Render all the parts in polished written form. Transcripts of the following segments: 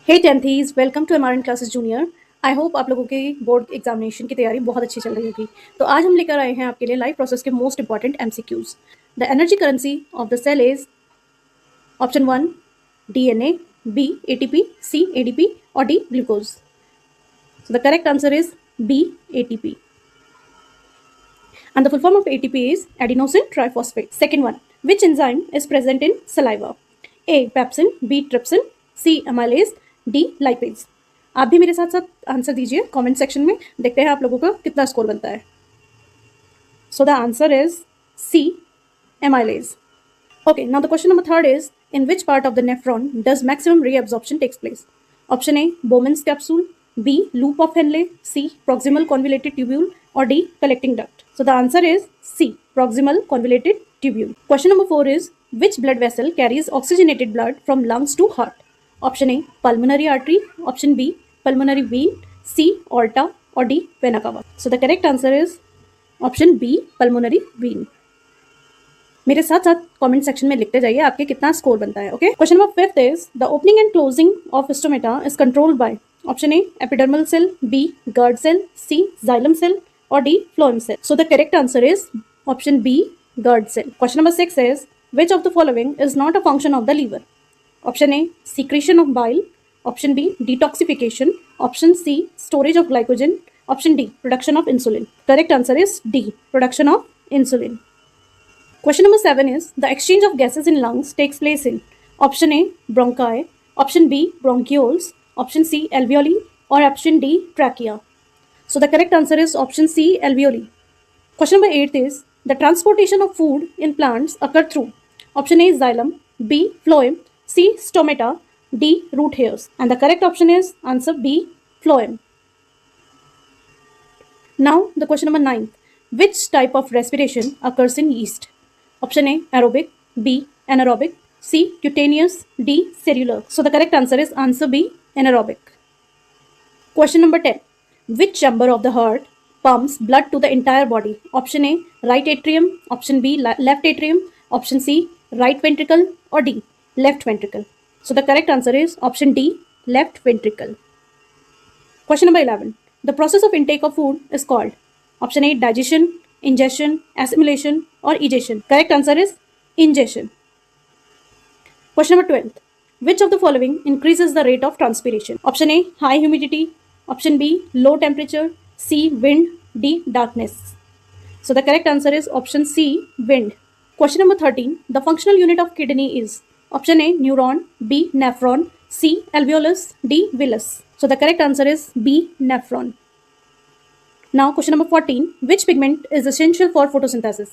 Hey tenthies, welcome to MRN classes junior. I hope आप लोगों की बोर्ड एग्जामिनेशन की तैयारी बहुत अच्छी चल रही होगी। तो आज हम लेकर आए हैं आपके लिए लाइफ प्रोसेस के most important MCQs. The energy currency of the cell is option 1 DNA, B ATP, C ADP और D glucose. So the correct answer is B ATP and the full form of ATP is adenosine triphosphate. Second one, which enzyme is present in saliva? A. Pepsin, B. Trypsin, C. Amylase, D. Lipase. आप भी मेरे साथ साथ answer दीजिए comment section में, देखते हैं आप लोगों का कितना स्कोर बनता है। So the answer is C. Amylase. Okay, now the question number third is, in which part of the nephron does maximum reabsorption takes place? Option A, Bowman's capsule, B, loop of Henle, C, proximal convoluted tubule, or D, collecting duct. So the answer is C, proximal convoluted tubule. Question number 4 is, which blood vessel carries oxygenated blood from lungs to heart? Option A, pulmonary artery, option B, pulmonary vein, C, aorta, or D, vena cava. So the correct answer is option B, pulmonary vein. मेरे साथ साथ comment section में लिखते जाइए आपके कितना score बनता है। Okay, question number 5 is, the opening and closing of stomata is controlled by option A epidermal cell, B guard cell, C xylem cell और D phloem cell. So the correct answer is option B guard cell. Question number 6 is, which of the following is not a function of the liver? Option A, secretion of bile, option B, detoxification, option C, storage of glycogen, option D, production of insulin. Correct answer is D, production of insulin. Question number 7 is, the exchange of gases in lungs takes place in option A, bronchi, option B, bronchioles, option C, alveoli, or option D, trachea. So the correct answer is option C, alveoli. Question number 8 is, the transportation of food in plants occur through option A, xylem, B, phloem, C, stomata, D, root hairs. And the correct option is answer B, phloem. Now the question number 9, which type of respiration occurs in yeast? Option A, aerobic, B, anaerobic, C, cutaneous, D, cellular. So the correct answer is answer B, anaerobic. Question number 10, which chamber of the heart pumps blood to the entire body? Option A, right atrium, option B, left atrium, option C, right ventricle, or D, left ventricle. So the correct answer is option D, left ventricle. Question number 11, the process of intake of food is called option A, digestion, ingestion, assimilation, or egestion. Correct answer is ingestion. Question number 12, which of the following increases the rate of transpiration? Option A, high humidity, option B, low temperature, C, wind, D, darkness. So the correct answer is option C, wind. Question number 13, the functional unit of kidney is option A, neuron, B, nephron, C, alveolus, D, villus. So the correct answer is B, nephron. Now question number 14, which pigment is essential for photosynthesis?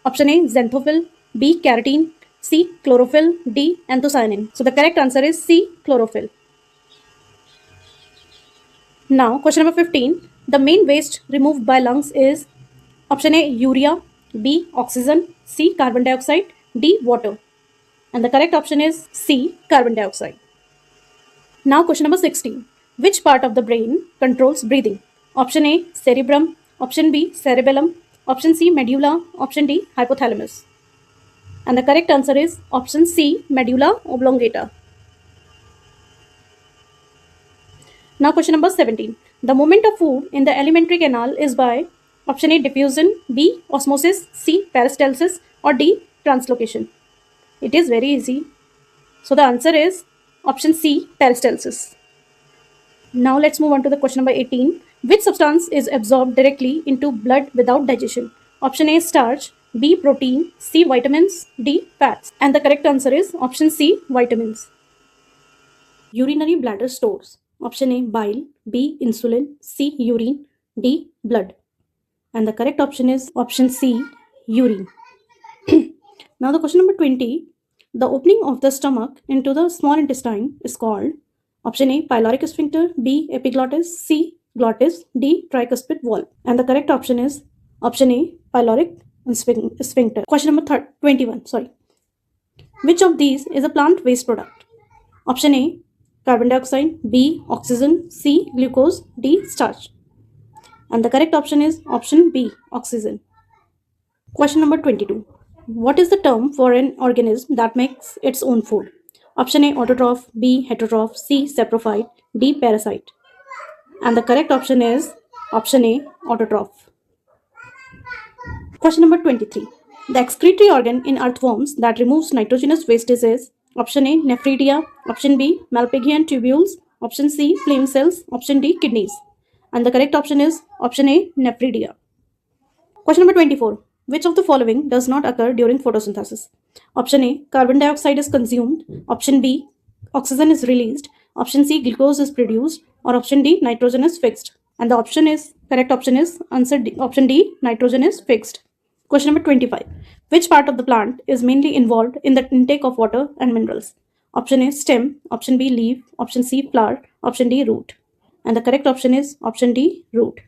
Option A, xanthophyll, B, carotene, C, chlorophyll, D, anthocyanin. So the correct answer is C, chlorophyll. Now question number 15, the main waste removed by lungs is option A, urea, B, oxygen, C, carbon dioxide, D, water. And the correct option is C, carbon dioxide. Now question number 16, which part of the brain controls breathing? Option A, cerebrum, option B, cerebellum, option C, medulla, option D, hypothalamus. And the correct answer is option C, medulla oblongata. Now question number 17, the movement of food in the alimentary canal is by option A, diffusion, B, osmosis, C, peristalsis, or D, translocation. It is very easy. So the answer is option C, peristalsis. Now let's move on to the question number 18, which substance is absorbed directly into blood without digestion? Option A, starch, B, protein, C, vitamins, D, fats. And the correct answer is option C, vitamins. Urinary bladder stores. Option A, bile, B, insulin, C, urine, D, blood. And the correct option is option C, urine. Now the question number 20, the opening of the stomach into the small intestine is called option A, pyloric sphincter, B, epiglottis, C, glottis, D, tricuspid valve. And the correct option is option A, pyloric sphincter. Question number 21, sorry. Which of these is a plant waste product? Option A, carbon dioxide, B, oxygen, C, glucose, D, starch. And the correct option is option B, oxygen. Question number 22, what is the term for an organism that makes its own food? Option A, autotroph, B, heterotroph, C, saprophyte, D, parasite. And the correct option is option A, autotroph. Question number 23. The excretory organ in earthworms that removes nitrogenous wastes is option A, nephridia, option B, Malpighian tubules, option C, flame cells, option D, kidneys. And the correct option is option A, nephridia. Question number 24. Which of the following does not occur during photosynthesis? Option A, carbon dioxide is consumed. Option B, oxygen is released. Option C, glucose is produced. Or option D, nitrogen is fixed. And the correct option is answer D, option D, nitrogen is fixed. Question number 25. Which part of the plant is mainly involved in the intake of water and minerals? Option A, stem. Option B, leaf. Option C, flower. Option D, root. And the correct option is option D, root.